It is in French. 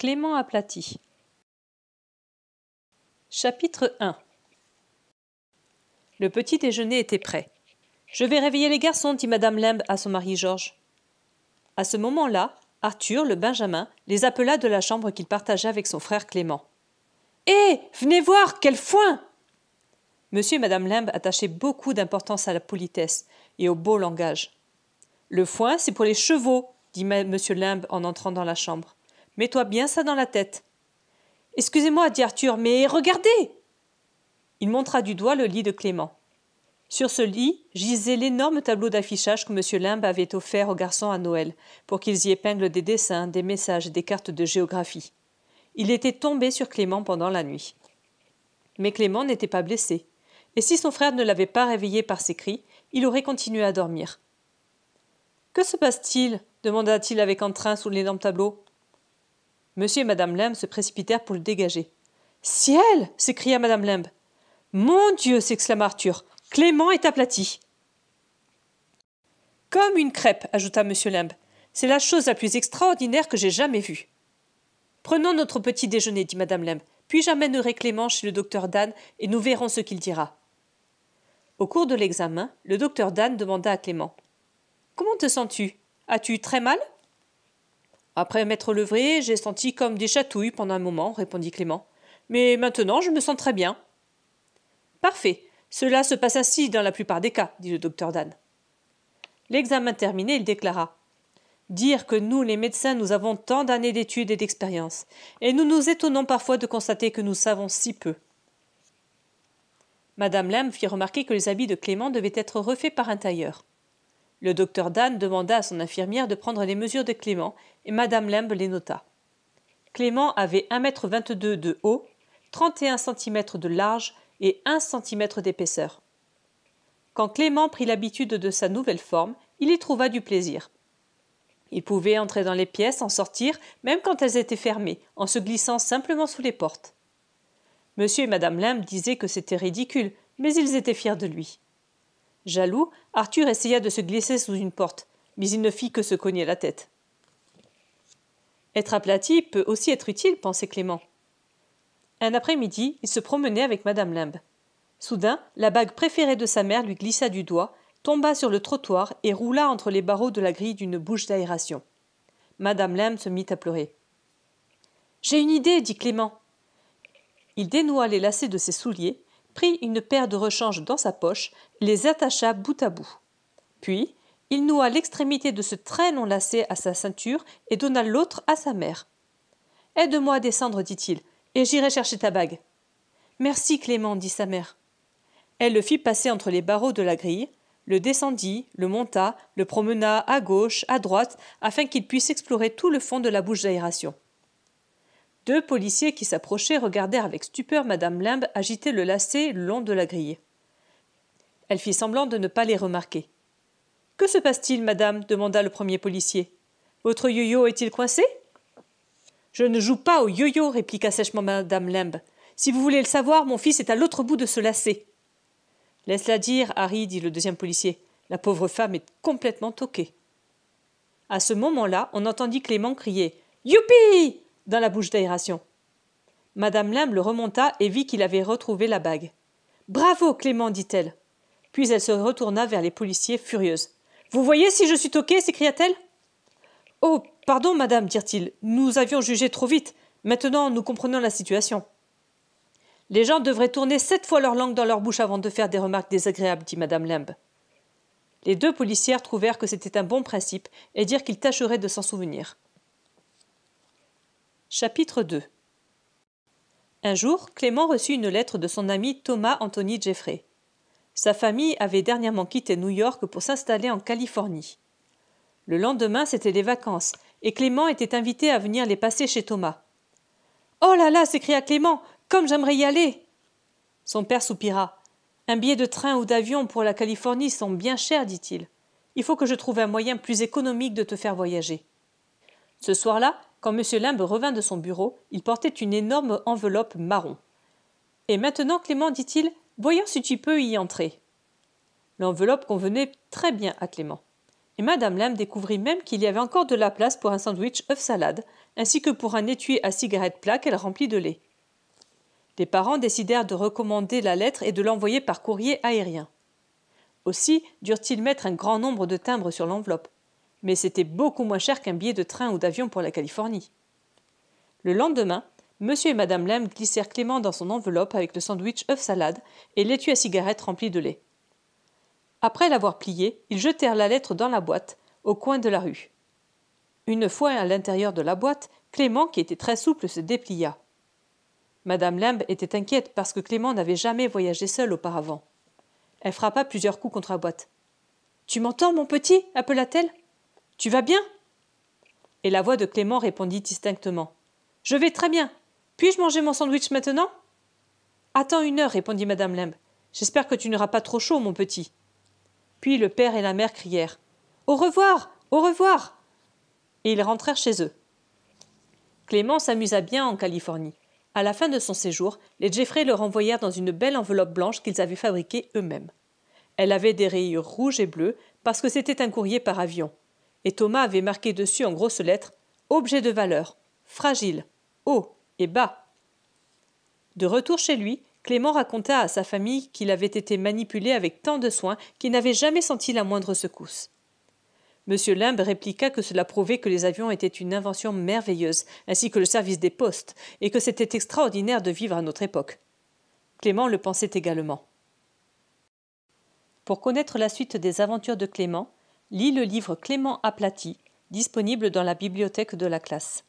Clément aplati. Chapitre 1. Le petit déjeuner était prêt. « Je vais réveiller les garçons, dit Madame Lembe à son mari Georges. » À ce moment-là, Arthur, le Benjamin, les appela de la chambre qu'il partageait avec son frère Clément. « Hé, venez voir, quel foin !» Monsieur et Madame Lembe attachaient beaucoup d'importance à la politesse et au beau langage. « Le foin, c'est pour les chevaux, dit Monsieur Lembe en entrant dans la chambre. Mets-toi bien ça dans la tête. »« Excusez-moi, dit Arthur, mais regardez !» Il montra du doigt le lit de Clément. Sur ce lit gisait l'énorme tableau d'affichage que M. Lembe avait offert aux garçons à Noël, pour qu'ils y épinglent des dessins, des messages et des cartes de géographie. Il était tombé sur Clément pendant la nuit. Mais Clément n'était pas blessé, et si son frère ne l'avait pas réveillé par ses cris, il aurait continué à dormir. « Que se passe-t-il » demanda-t-il avec entrain sous l'énorme tableau. Monsieur et Madame Lembe se précipitèrent pour le dégager. « Ciel !» s'écria Madame Lembe. « Mon Dieu !» s'exclama Arthur. « Clément est aplati. »« Comme une crêpe, ajouta M. Lembe. C'est la chose la plus extraordinaire que j'ai jamais vue. »« Prenons notre petit déjeuner, dit Madame Lembe. Puis j'amènerai Clément chez le docteur Dan et nous verrons ce qu'il dira. » Au cours de l'examen, le docteur Dan demanda à Clément. « Comment te sens-tu? As-tu très mal ?»« Après m'être levé, j'ai senti comme des chatouilles pendant un moment, répondit Clément. Mais maintenant, je me sens très bien. »« Parfait. Cela se passe ainsi dans la plupart des cas, dit le docteur Dan. L'examen terminé, il déclara. Dire que nous, les médecins, nous avons tant d'années d'études et d'expérience, et nous nous étonnons parfois de constater que nous savons si peu. Madame Lembe fit remarquer que les habits de Clément devaient être refaits par un tailleur. Le docteur Dan demanda à son infirmière de prendre les mesures de Clément, et Madame Lembe les nota. Clément avait 1,22 m de haut, 31 cm de large et 1 cm d'épaisseur. Quand Clément prit l'habitude de sa nouvelle forme, il y trouva du plaisir. Il pouvait entrer dans les pièces, en sortir, même quand elles étaient fermées, en se glissant simplement sous les portes. Monsieur et Madame Lembe disaient que c'était ridicule, mais ils étaient fiers de lui. Jaloux, Arthur essaya de se glisser sous une porte, mais il ne fit que se cogner la tête. Être aplati peut aussi être utile, pensait Clément. Un après-midi, il se promenait avec Madame Lembe. Soudain, la bague préférée de sa mère lui glissa du doigt, tomba sur le trottoir et roula entre les barreaux de la grille d'une bouche d'aération. Madame Lembe se mit à pleurer. « J'ai une idée, dit Clément. » Il dénoua les lacets de ses souliers, prit une paire de rechanges dans sa poche et les attacha bout à bout. Puis, il noua l'extrémité de ce très long lacet à sa ceinture et donna l'autre à sa mère. « Aide-moi à descendre, dit-il, et j'irai chercher ta bague. »« Merci, Clément, dit sa mère. » Elle le fit passer entre les barreaux de la grille, le descendit, le monta, le promena à gauche, à droite, afin qu'il puisse explorer tout le fond de la bouche d'aération. Deux policiers qui s'approchaient regardèrent avec stupeur Madame Lembe agiter le lacet le long de la grille. Elle fit semblant de ne pas les remarquer. « Que se passe-t-il, madame » demanda le premier policier. « Votre yo-yo est-il coincé ?»« Je ne joue pas au yo-yo, répliqua sèchement Madame Lembe. Si vous voulez le savoir, mon fils est à l'autre bout de ce lacet. »« Laisse-la dire, Harry, dit le deuxième policier. La pauvre femme est complètement toquée. » À ce moment-là, on entendit Clément crier « Youpi !» dans la bouche d'aération. Madame Lembe le remonta et vit qu'il avait retrouvé la bague. « Bravo, Clément, dit-elle. » Puis elle se retourna vers les policiers furieuse. « Vous voyez si je suis toquée » s'écria-t-elle. « Oh, pardon, madame, dirent-ils. Nous avions jugé trop vite. Maintenant, nous comprenons la situation. » « Les gens devraient tourner 7 fois leur langue dans leur bouche avant de faire des remarques désagréables, dit Madame Lembe. Les deux policières trouvèrent que c'était un bon principe et dirent qu'ils tâcheraient de s'en souvenir. Chapitre 2. Un jour, Clément reçut une lettre de son ami Thomas Anthony Jeffrey. Sa famille avait dernièrement quitté New York pour s'installer en Californie. Le lendemain, c'était les vacances, et Clément était invité à venir les passer chez Thomas. « Oh là là !» s'écria Clément. « Comme j'aimerais y aller !» Son père soupira. « Un billet de train ou d'avion pour la Californie sont bien chers, dit-il. Il faut que je trouve un moyen plus économique de te faire voyager. » Ce soir-là, quand M. Lembe revint de son bureau, il portait une énorme enveloppe marron. « Et maintenant, Clément, dit-il, voyons si tu peux y entrer. » L'enveloppe convenait très bien à Clément. et Madame Lamb découvrit même qu'il y avait encore de la place pour un sandwich œuf salade, ainsi que pour un étui à cigarette plat qu'elle remplit de lait. Les parents décidèrent de recommander la lettre et de l'envoyer par courrier aérien. Aussi durent-ils mettre un grand nombre de timbres sur l'enveloppe, mais c'était beaucoup moins cher qu'un billet de train ou d'avion pour la Californie. Le lendemain, Monsieur et Madame Lamb glissèrent Clément dans son enveloppe avec le sandwich œuf salade et l'étui à cigarette rempli de lait. Après l'avoir plié, ils jetèrent la lettre dans la boîte, au coin de la rue. Une fois à l'intérieur de la boîte, Clément, qui était très souple, se déplia. Madame Lamb était inquiète parce que Clément n'avait jamais voyagé seul auparavant. Elle frappa plusieurs coups contre la boîte. « Tu m'entends, mon petit » appela-t-elle. « Tu vas bien » Et la voix de Clément répondit distinctement. « Je vais très bien. Puis-je manger mon sandwich maintenant ?»« Attends 1 heure, répondit Madame Lamb. J'espère que tu n'auras pas trop chaud, mon petit. » Puis le père et la mère crièrent. « Au revoir, au revoir !» Et ils rentrèrent chez eux. Clément s'amusa bien en Californie. À la fin de son séjour, les Jeffrey le renvoyèrent dans une belle enveloppe blanche qu'ils avaient fabriquée eux-mêmes. Elle avait des rayures rouges et bleues parce que c'était un courrier par avion. Et Thomas avait marqué dessus en grosses lettres « Objet de valeur, fragile, haut et bas ». De retour chez lui, Clément raconta à sa famille qu'il avait été manipulé avec tant de soin qu'il n'avait jamais senti la moindre secousse. Monsieur Lamb répliqua que cela prouvait que les avions étaient une invention merveilleuse, ainsi que le service des postes, et que c'était extraordinaire de vivre à notre époque. Clément le pensait également. Pour connaître la suite des aventures de Clément, lis le livre Clément aplati, disponible dans la bibliothèque de la classe.